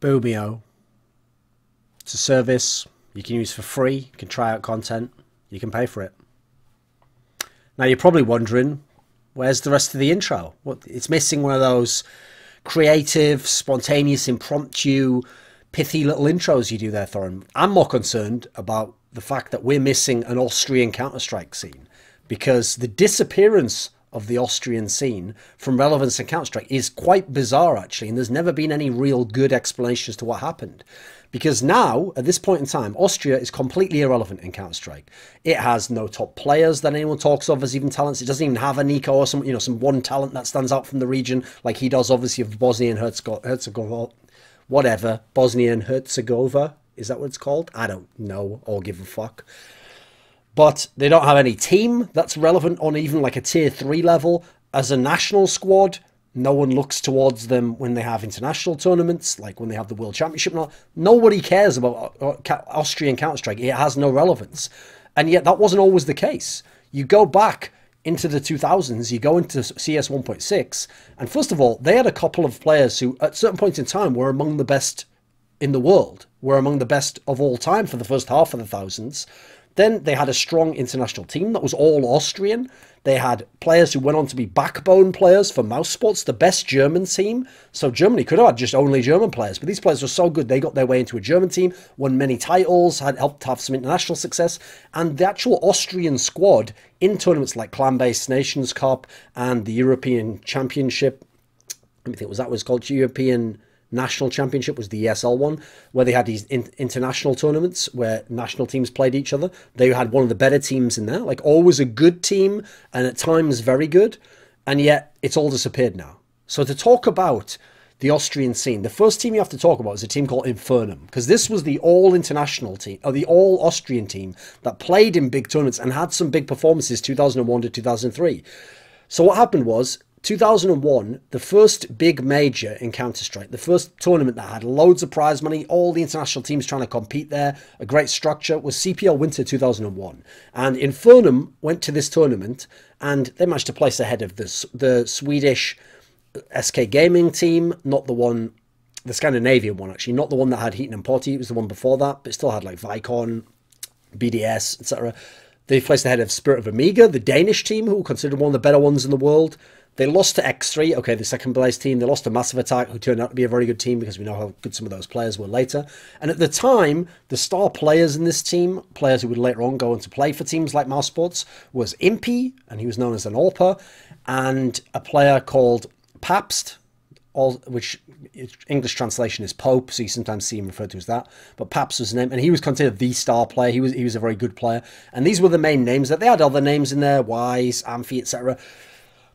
Boomeo. It's a service you can use for free. You can try out content. You can pay for it. Now you're probably wondering, where's the rest of the intro? It's missing one of those creative, spontaneous, impromptu, pithy little intros you do there, Thorin. I'm more concerned about the fact that we're missing an Austrian Counter-Strike scene, because the disappearance of the Austrian scene from Relevance and Counter-Strike is quite bizarre, actually, and there's never been any real good explanation as to what happened. Because now, at this point in time, Austria is completely irrelevant in Counter-Strike. It has no top players that anyone talks of as even talents. It doesn't even have a Nico or some one talent that stands out from the region, like he does, obviously, of Bosnia and Herzegovina. Whatever, Bosnia and Herzegovina, is that what it's called? I don't know or give a fuck. But they don't have any team that's relevant on even like a tier 3 level. As a national squad, no one looks towards them when they have international tournaments, like when they have the World Championship. Nobody cares about Austrian Counter-Strike. It has no relevance. And yet that wasn't always the case. You go back into the 2000s, you go into CS 1.6, and first of all, they had a couple of players who at certain points in time were among the best in the world, were among the best of all time for the first half of the thousands. Then they had a strong international team that was all Austrian. They had players who went on to be backbone players for Mouse Sports, the best German team. So Germany could have had just only German players, but these players were so good they got their way into a German team, won many titles, had helped have some international success. And the actual Austrian squad in tournaments like Clan-Based Nations Cup and the European Championship, I think that was called European National Championship, was the ESL one, where they had these international tournaments where national teams played each other. They had one of the better teams in there, like always a good team and at times very good, and yet it's all disappeared now. So to talk about the Austrian scene, the first team you have to talk about is a team called Infernum, because this was the all-international team, or the all-Austrian team that played in big tournaments and had some big performances 2001 to 2003. So what happened was, 2001, the first big major in Counter-Strike, the first tournament that had loads of prize money, all the international teams trying to compete there, a great structure, was CPL Winter 2001. And Infernum went to this tournament and they managed to place ahead of the Swedish SK Gaming team, not the one, the Scandinavian one actually, not the one that had Heaton and Potty, it was the one before that, but it still had like Vicon, BDS, etc. They placed ahead of Spirit of Amiga, the Danish team, who were considered one of the better ones in the world. They lost to X3, okay, the second place team. They lost to Massive Attack, who turned out to be a very good team because we know how good some of those players were later. And at the time, the star players in this team, players who would later on go on to play for teams like Mouse Sports, was Impy, and he was known as an AWPer, and a player called Pabst, which English translation is Pope, so you sometimes see him referred to as that. But Pabst was his name, and he was considered the star player. He was a very good player. And these were the main names. That they had other names in there, Wise, Amphi, etc.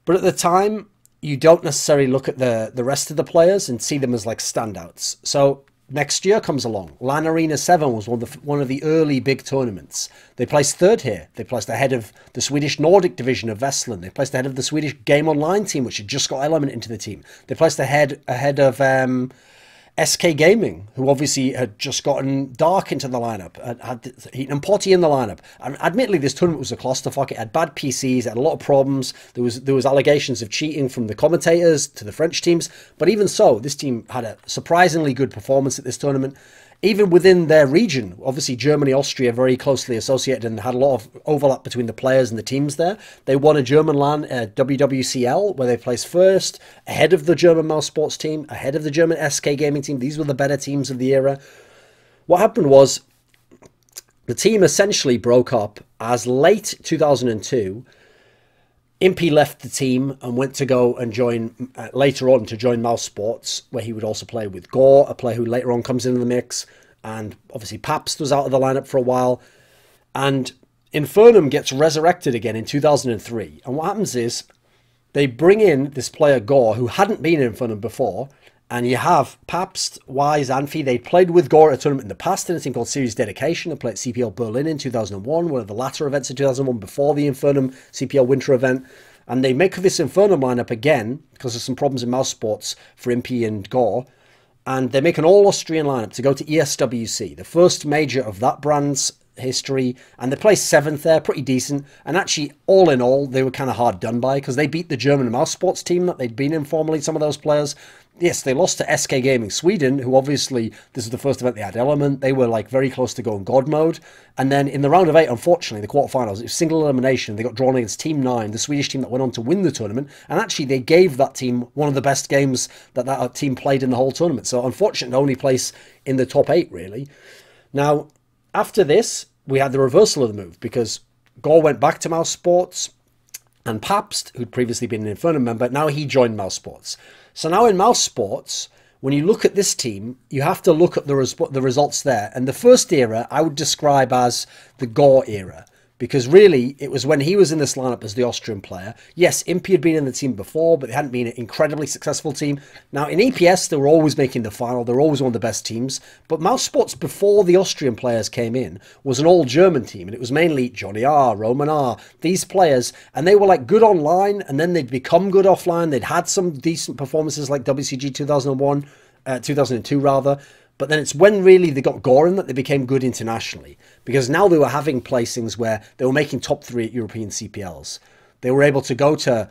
But at the time, you don't necessarily look at the rest of the players and see them as like standouts. So next year comes along. LAN Arena 7 was one of the early big tournaments. They placed third here. They placed ahead of the Swedish Nordic division of Vestland. They placed ahead of the Swedish Game Online team, which had just got Element into the team. They placed ahead of SK Gaming, who obviously had just gotten Dark into the lineup, had Heaton and Potty in the lineup. And admittedly, this tournament was a clusterfuck. It had bad PCs, it had a lot of problems. There was allegations of cheating from the commentators to the French teams. But even so, this team had a surprisingly good performance at this tournament. Even within their region, obviously Germany, Austria, very closely associated and had a lot of overlap between the players and the teams there. They won a German LAN WWCL, where they placed first, ahead of the German Mouse Sports team, ahead of the German SK Gaming team. These were the better teams of the era. What happened was, the team essentially broke up as late 2002, Impy left the team and went to go and join, later on, to join Mouse Sports, where he would also play with Gore, a player who later on comes into the mix. And obviously Pabst was out of the lineup for a while. And Infernum gets resurrected again in 2003. And what happens is, they bring in this player Gore, who hadn't been in Infernum before. And you have Pabst, Wise, Anfi. They played with Gore at a tournament in the past in a team called Series Dedication. They played at CPL Berlin in 2001, one of the latter events in 2001 before the Infernum CPL Winter event. And they make this Infernum lineup again because of some problems in Mouse Sports for Impy and Gore. And they make an all-Austrian lineup to go to ESWC, the first major of that brand's history, and they placed 7th there, pretty decent. And actually, all in all, they were kind of hard done by because they beat the German Mouse Sports team that they'd been in formerly, some of those players. yes, they lost to SK Gaming Sweden, who obviously, this was the first event they had Element. They were like very close to going God mode. And then in the round of 8, unfortunately, the quarterfinals, it was single elimination. They got drawn against Team 9, the Swedish team that went on to win the tournament. And actually, they gave that team one of the best games that team played in the whole tournament. So unfortunately, only place in the top 8, really. Now, after this, we had the reversal of the move because Gore went back to Mouse Sports. And Pabst, who'd previously been an Inferno member, now he joined Mouse Sports. So now in Mouse Sports, when you look at this team, you have to look at the results there. And the first era I would describe as the Gore era. Because really, it was when he was in this lineup as the Austrian player. Yes, Impy had been in the team before, but they hadn't been an incredibly successful team. Now, in EPS, they were always making the final. They were always one of the best teams. But Mouse Sports, before the Austrian players came in, was an all-German team. And it was mainly Johnny R, Roman R, these players. And they were like good online, and then they'd become good offline. They'd had some decent performances like WCG 2002 rather. But then it's when really they got Gore in that they became good internationally. Because now they were having placings where they were making top 3 at European CPLs. They were able to go to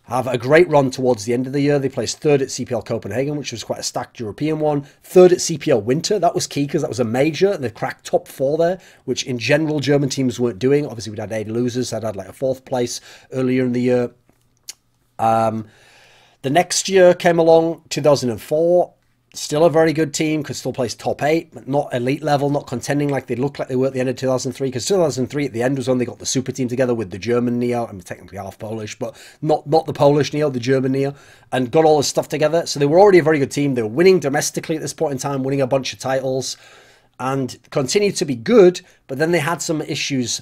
have a great run towards the end of the year. They placed 3rd at CPL Copenhagen, which was quite a stacked European one. 3rd at CPL Winter. That was key because that was a major. And they've cracked top 4 there, which in general German teams weren't doing. Obviously, we'd had 8 losers. I'd had like a 4th place earlier in the year. The next year came along, 2004. Still a very good team, could still place top 8, but not elite level, not contending like they looked like they were at the end of 2003. Because 2003 at the end was when they got the super team together with the German Neo. I'm technically half Polish, but not the Polish Neo, the German Neo, and got all this stuff together. So they were already a very good team. They were winning domestically at this point in time, winning a bunch of titles, and continued to be good. But then they had some issues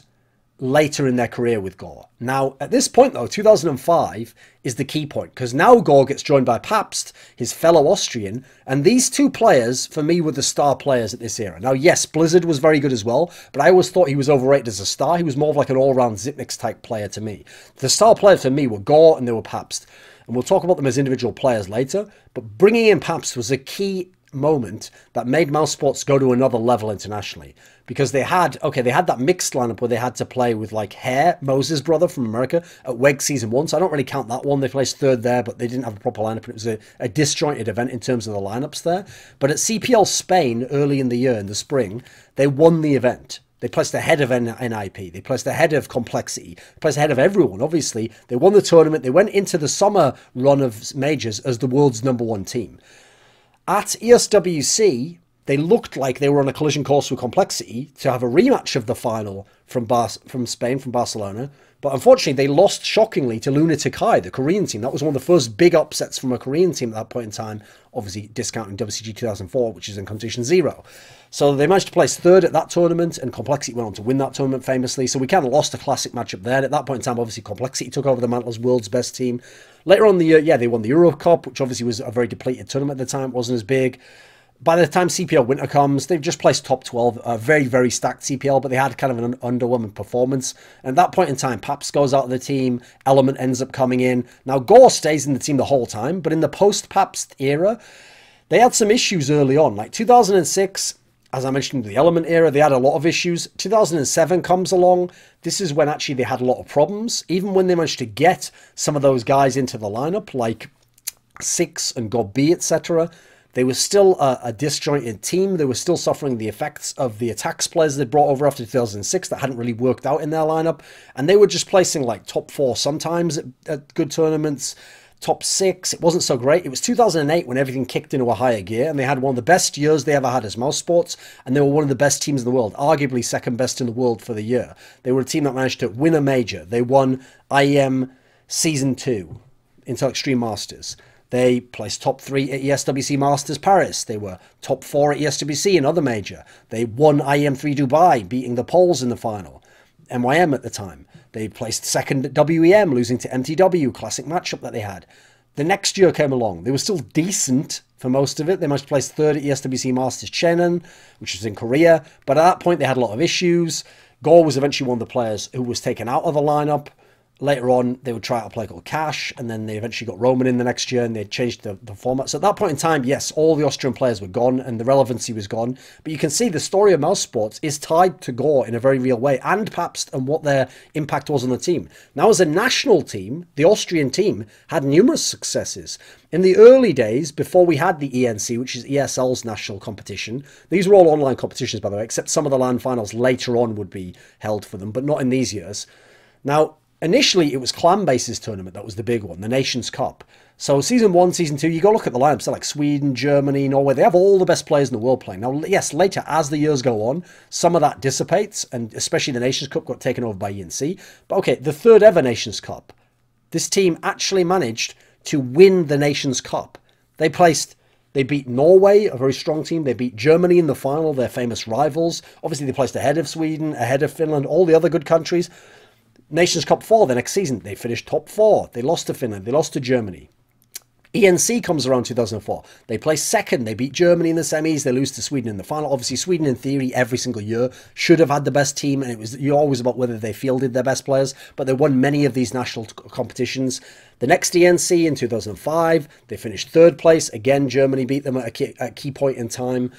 later in their career with Gore. Now, at this point, though, 2005 is the key point, because now Gore gets joined by Pabst, his fellow Austrian, and these 2 players, for me, were the star players at this era. Now, yes, Blizzard was very good as well, but I always thought he was overrated as a star. He was more of like an all-round Zipnix type player to me. The star players for me were Gore and they were Pabst, and we'll talk about them as individual players later, but bringing in Pabst was a key moment that made Mouse Sports go to another level internationally, because they had that mixed lineup where they had to play with like Hare, Moses' brother from America, at WEG Season 1, so I don't really count that one. They placed 3rd there, but they didn't have a proper lineup, and it was a disjointed event in terms of the lineups there. But at CPL Spain early in the year, in the spring, they won the event. They placed ahead of NIP. They placed ahead of Complexity. They placed ahead of everyone, obviously. They won the tournament. They went into the summer run of majors as the world's #1 team. At ESWC, they looked like they were on a collision course with Complexity to have a rematch of the final from Spain, from Barcelona. But unfortunately, they lost shockingly to Lunatic High, the Korean team. That was one of the first big upsets from a Korean team at that point in time, obviously discounting WCG 2004, which is in competition 0. So they managed to place 3rd at that tournament, and Complexity went on to win that tournament famously. So we kind of lost a classic matchup there. And at that point in time, obviously, Complexity took over the mantle as world's best team. Later on in the year, yeah, they won the Euro Cup, which obviously was a very depleted tournament at the time. It wasn't as big. By the time CPL Winter comes, they've just placed top 12, a very, very stacked CPL, but they had kind of an underwhelming performance. And at that point in time, Pabst goes out of the team, Element ends up coming in. Now, Gore stays in the team the whole time, but in the post-Pabst era, they had some issues early on. Like 2006, as I mentioned, the Element era, they had a lot of issues. 2007 comes along. This is when actually they had a lot of problems. Even when they managed to get some of those guys into the lineup, like Six and God B, etc., they were still a disjointed team. They were still suffering the effects of the attacks players they brought over after 2006 that hadn't really worked out in their lineup. And they were just placing like top 4 sometimes at good tournaments, top 6. It wasn't so great. It was 2008 when everything kicked into a higher gear, and they had one of the best years they ever had as Mouse Sports, and they were one of the best teams in the world, arguably second best in the world for the year. They were a team that managed to win a major. They won IEM Season 2, Intel Extreme Masters. They placed top 3 at ESWC Masters Paris. They were top 4 at ESWC, another major. They won IEM3 Dubai, beating the Poles in the final. MYM at the time. They placed 2nd at WEM, losing to MTW, classic matchup that they had. The next year came along. They were still decent for most of it. They managed to place 3rd at ESWC Masters Cheonan, which was in Korea. But at that point, they had a lot of issues. Gore was eventually one of the players who was taken out of the lineup. Later on, they would try out a player called Cash, and then they eventually got Roman in the next year, and they changed the format. So at that point in time, yes, all the Austrian players were gone, and the relevancy was gone. But you can see the story of Mouse Sports is tied to Gore in a very real way, and Pabst and what their impact was on the team. Now, as a national team, the Austrian team had numerous successes. In the early days, before we had the ENC, which is ESL's national competition, these were all online competitions, by the way, except some of the LAN finals later on would be held for them, but not in these years. Now, initially, it was Clan Bases tournament that was the big one, the Nations Cup. So season 1, season 2, you go look at the lineups, they're like Sweden, Germany, Norway, they have all the best players in the world playing. Now, yes, later, as the years go on, some of that dissipates, and especially the Nations Cup got taken over by ENC. But okay, the third ever Nations Cup, this team actually managed to win the Nations Cup. They beat Norway, a very strong team. They beat Germany in the final, their famous rivals. Obviously, they placed ahead of Sweden, ahead of Finland, all the other good countries. Nations Cup 4 the next season, they finished top 4. They lost to Finland, they lost to Germany. ENC comes around 2004. They place second. They beat Germany in the semis. They lose to Sweden in the final. Obviously, Sweden, in theory, every single year should have had the best team, and you're always about whether they fielded their best players, but they won many of these national competitions. The next ENC in 2005, they finished third place. Again, Germany beat them at a key point in time.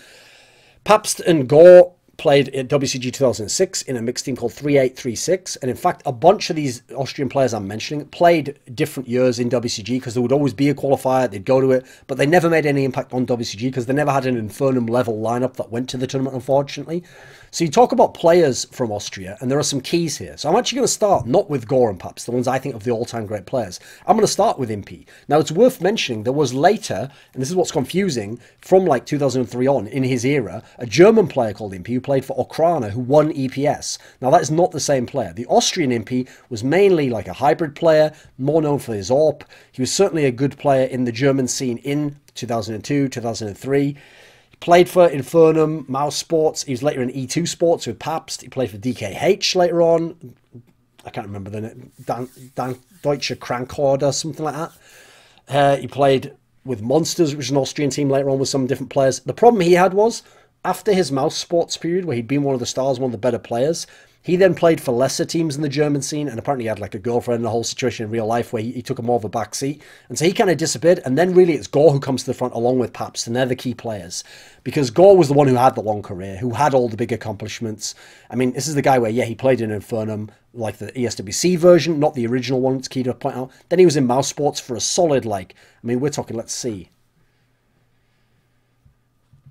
Pabst and Gore played at WCG 2006 in a mixed team called 3836, and in fact a bunch of these Austrian players I'm mentioning played different years in WCG because there would always be a qualifier, they'd go to it, but they never made any impact on WCG because they never had an Infernum level lineup that went to the tournament, unfortunately. So you talk about players from Austria, and there are some keys here. So I'm actually going to start not with Gore and Pabst, the ones I think of the all-time great players. I'm going to start with Impey. Now, it's worth mentioning there was later, and this is what's confusing, from like 2003 on, in his era, a German player called Impey who played for Okrana, who won EPS. Now, that is not the same player. The Austrian Impey was mainly like a hybrid player, more known for his AWP. He was certainly a good player in the German scene in 2002, 2003. Played for Infernum, Mouse Sports. He was later in E2 Sports with Pabst. He played for DKH later on. I can't remember the name. Deutsche Krankhorde, something like that. He played with Monsters, which is an Austrian team later on with some different players. The problem he had was, after his Mouse Sports period, where he'd been one of the stars, one of the better players, he then played for lesser teams in the German scene, and apparently he had like a girlfriend and a whole situation in real life where he took a more of a back seat. And so he kind of disappeared, and then really it's Gore who comes to the front along with Pabst, and they're the key players. Because Gore was the one who had the long career, who had all the big accomplishments. I mean, this is the guy where, yeah, he played in Infernum, like the ESWC version, not the original one, it's key to point out. Then he was in Mouse Sports for a solid, like, I mean, we're talking, let's see,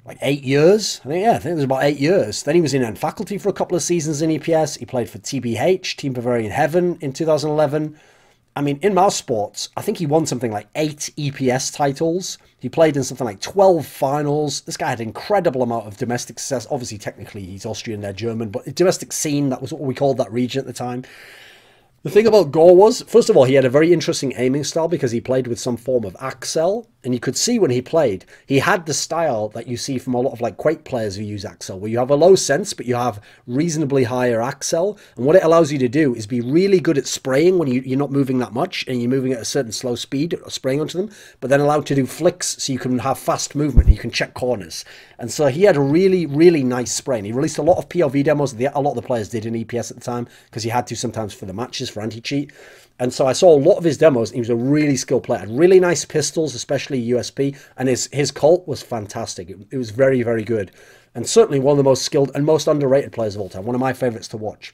like 8 years. I think it was about 8 years. Then he was in faculty for a couple of seasons in EPS. He played for TBH, Team Bavarian Heaven, in 2011. I mean, in Mouse Sports, I think he won something like 8 EPS titles. He played in something like 12 finals. This guy had an incredible amount of domestic success. Obviously, technically, he's Austrian, they're German, but domestic scene, that was what we called that region at the time. The thing about Gore was, first of all, he had a very interesting aiming style because he played with some form of Axel, and you could see when he played, he had the style that you see from a lot of like Quake players who use Axel, where you have a low sense, but you have reasonably higher Axel, and what it allows you to do is be really good at spraying when you're not moving that much, and you're moving at a certain slow speed, spraying onto them, but then allowed to do flicks so you can have fast movement, and you can check corners. And so he had a really, really nice spray, and he released a lot of POV demos, a lot of the players did in EPS at the time, because he had to sometimes for the matches, for anti-cheat. And so I saw a lot of his demos, and he was a really skilled player. Had really nice pistols, especially USP, and his Colt was fantastic. It was very, very good. And certainly one of the most skilled and most underrated players of all time. One of my favourites to watch.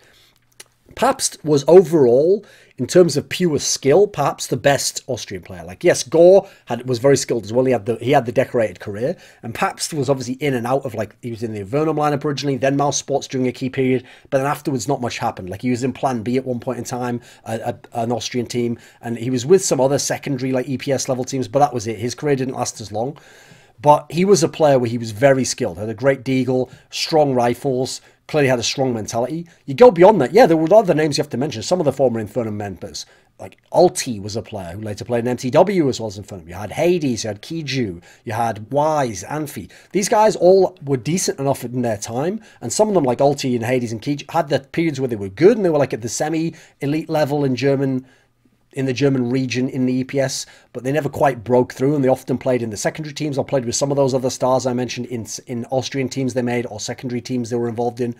Pabst was overall, in terms of pure skill, perhaps the best Austrian player. Like, yes, Gore was very skilled as well. He had the decorated career, and Pabst was obviously in and out of, like, he was in the Infernum lineup originally, then Mouse Sports during a key period, but then afterwards not much happened. Like, he was in Plan B at one point in time, an Austrian team, and he was with some other secondary, like, EPS level teams, but that was it. His career didn't last as long. But he was a player where he was very skilled, had a great deagle, strong rifles, clearly had a strong mentality. You go beyond that, yeah, there were other names you have to mention. Some of the former Infernum members, like Alti was a player who later played in MTW as well as Infernum. You had Hades, you had Kiju, you had Wise, Anfi. These guys all were decent enough in their time, and some of them, like Alti and Hades and Kiju, had the periods where they were good, and they were like at the semi-elite level in the German region in the EPS, but they never quite broke through, and they often played in the secondary teams or played with some of those other stars I mentioned in Austrian teams they made or secondary teams they were involved in.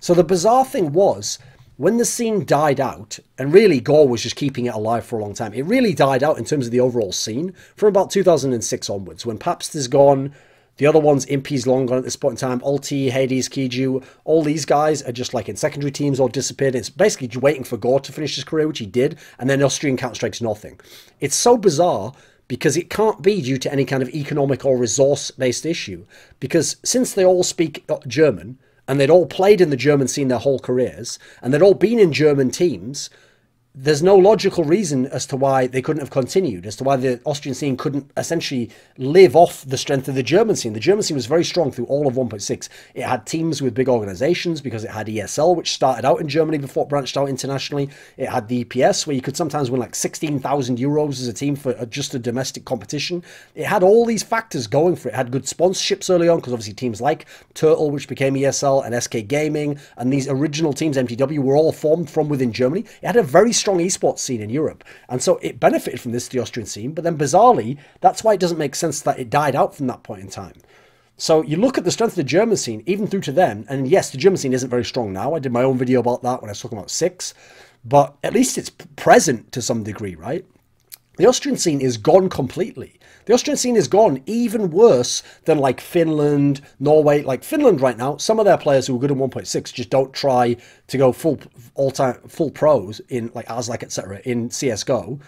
So the bizarre thing was, when the scene died out, and really Gore was just keeping it alive for a long time, it really died out in terms of the overall scene from about 2006 onwards. When Pabst is gone, the other ones, Impey's long gone at this point in time, Ulti, Hades, Kiju, all these guys are just like in secondary teams or disappeared. It's basically just waiting for Gore to finish his career, which he did, and then Austrian Counter-Strike's nothing. It's so bizarre because it can't be due to any kind of economic or resource-based issue. Because since they all speak German, and they'd all played in the German scene their whole careers, and they'd all been in German teams, there's no logical reason as to why they couldn't have continued, as to why the Austrian scene couldn't essentially live off the strength of the German scene. The German scene was very strong through all of 1.6. It had teams with big organizations because it had ESL, which started out in Germany before it branched out internationally. It had the EPS, where you could sometimes win like 16,000 euros as a team for just a domestic competition. It had all these factors going for it. It had good sponsorships early on, because obviously teams like Turtle, which became ESL, and SK Gaming, and these original teams, MTW, were all formed from within Germany. It had a very strong esports scene in Europe, and so it benefited from this, the Austrian scene. But then bizarrely, that's why it doesn't make sense that it died out from that point in time. So you look at the strength of the German scene, even through to then, and yes, the German scene isn't very strong now. I did my own video about that when I was talking about 6, but at least it's present to some degree, right? The Austrian scene is gone completely. The Austrian scene is gone even worse than like Finland, Norway. Like Finland right now, some of their players who are good in 1.6 just don't try to go full pros in like Azlac, etc. in CSGO.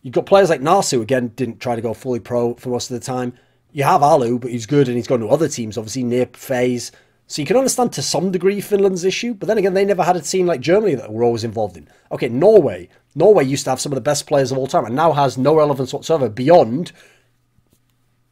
You've got players like Nasu, again, didn't try to go fully pro for most of the time. You have Alu, but he's good and he's gone to other teams, obviously Nip, FaZe. So you can understand to some degree Finland's issue, but then again, they never had a team like Germany that we're always involved in. Okay, Norway. Norway used to have some of the best players of all time and now has no relevance whatsoever beyond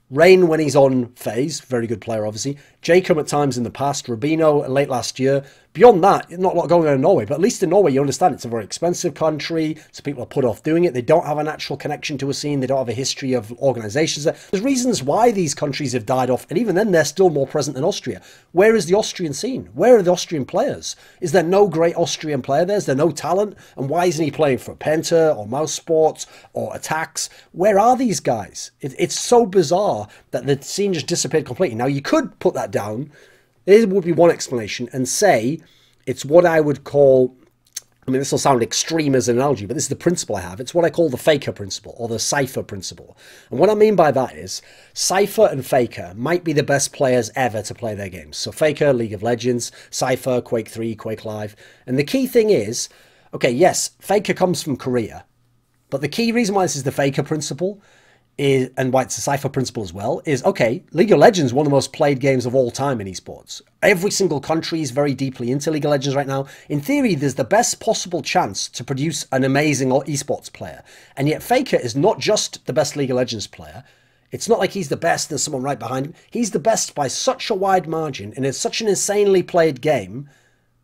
Rain when he's on FaZe, very good player obviously. Jacob at times in the past, Rubino late last year. Beyond that, not a lot going on in Norway, but at least in Norway you understand it's a very expensive country, so people are put off doing it. They don't have a natural connection to a scene, they don't have a history of organisations there. There's reasons why these countries have died off, and even then they're still more present than Austria. Where is the Austrian scene? Where are the Austrian players? Is there no great Austrian player there? Is there no talent? And why isn't he playing for Penta or Mouse Sports or Attacks? Where are these guys? It's so bizarre that the scene just disappeared completely. Now you could put that down, there would be one explanation, and say it's what I would call, I mean, this will sound extreme as an analogy, but this is the principle I have. It's what I call the Faker principle, or the Cypher principle. And what I mean by that is, Cypher and Faker might be the best players ever to play their games. So Faker, League of Legends, Cypher, Quake 3, Quake Live. And the key thing is, okay, yes, Faker comes from Korea, but the key reason why this is the Faker principle is, and why it's a Cypher principle as well, is, okay, League of Legends is one of the most played games of all time in esports. Every single country is very deeply into League of Legends right now. In theory, there's the best possible chance to produce an amazing esports player. And yet Faker is not just the best League of Legends player. It's not like he's the best, there's someone right behind him. He's the best by such a wide margin, and it's such an insanely played game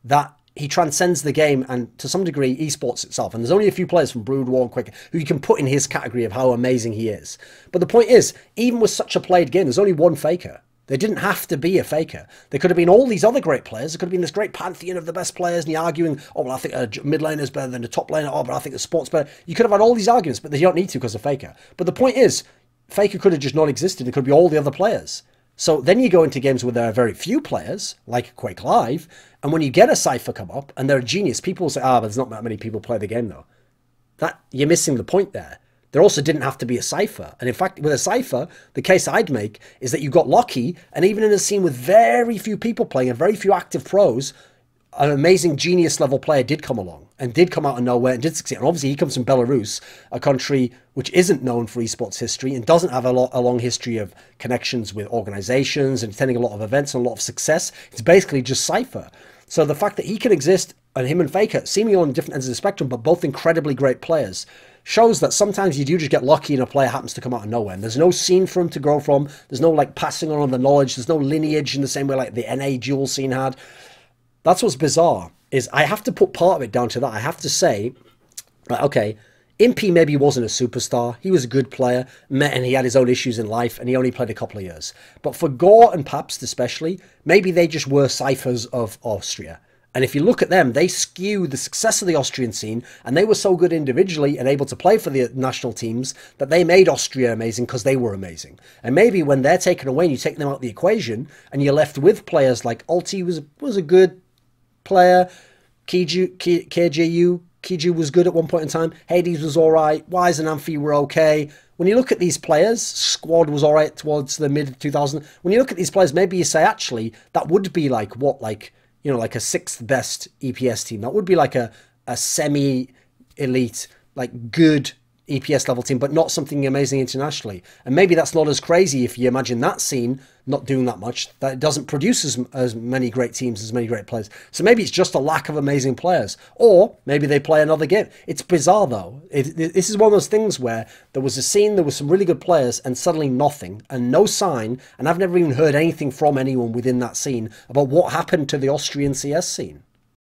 that he transcends the game and to some degree esports itself. And there's only a few players from Brood War and Quick who you can put in his category of how amazing he is. But the point is, even with such a played game, there's only one Faker. There didn't have to be a Faker. There could have been all these other great players. There could have been this great pantheon of the best players, and you're arguing, oh, well, I think a mid laner is better than a top laner. Oh, but I think the sport's better. You could have had all these arguments, but you don't need to because of Faker. But the point is, Faker could have just not existed. It could be all the other players. So then you go into games where there are very few players, like Quake Live, and when you get a Cypher come up, and they're a genius, people will say, but there's not that many people play the game, though. You're missing the point there. There also didn't have to be a Cypher. And in fact, with a Cypher, the case I'd make is that you got lucky, and even in a scene with very few people playing and very few active pros, an amazing genius level player did come along and did come out of nowhere and did succeed. And obviously he comes from Belarus, a country which isn't known for esports history and doesn't have a long history of connections with organizations and attending a lot of events and a lot of success. It's basically just Cypher. So the fact that he can exist, and him and Faker, seemingly on different ends of the spectrum, but both incredibly great players, shows that sometimes you do just get lucky and a player happens to come out of nowhere. And there's no scene for him to grow from. There's no like passing on of the knowledge. There's no lineage in the same way like the NA dual scene had. That's what's bizarre, is I have to put part of it down to that. I have to say, okay, Impey maybe wasn't a superstar. He was a good player, and he had his own issues in life, and he only played a couple of years. But for Gore and Pabst especially, maybe they just were Cyphers of Austria. And if you look at them, they skew the success of the Austrian scene, and they were so good individually and able to play for the national teams that they made Austria amazing because they were amazing. And maybe when they're taken away and you take them out of the equation, and you're left with players like Ulti was a good player, Kiju was good at one point in time. Hades was all right. Wise and Amphi were okay. When you look at these players, Squad was all right towards the mid 2000s. When you look at these players, maybe you say, actually, that would be like what, like, you know, like a sixth best EPS team. That would be like a semi-elite, like good EPS level team, but not something amazing internationally. And maybe that's not as crazy if you imagine that scene not doing that much, that it doesn't produce as many great teams, as many great players. So maybe it's just a lack of amazing players, or maybe they play another game. It's bizarre though. This is one of those things where there was a scene, there was some really good players, and suddenly nothing, and no sign, and I've never even heard anything from anyone within that scene about what happened to the Austrian CS scene.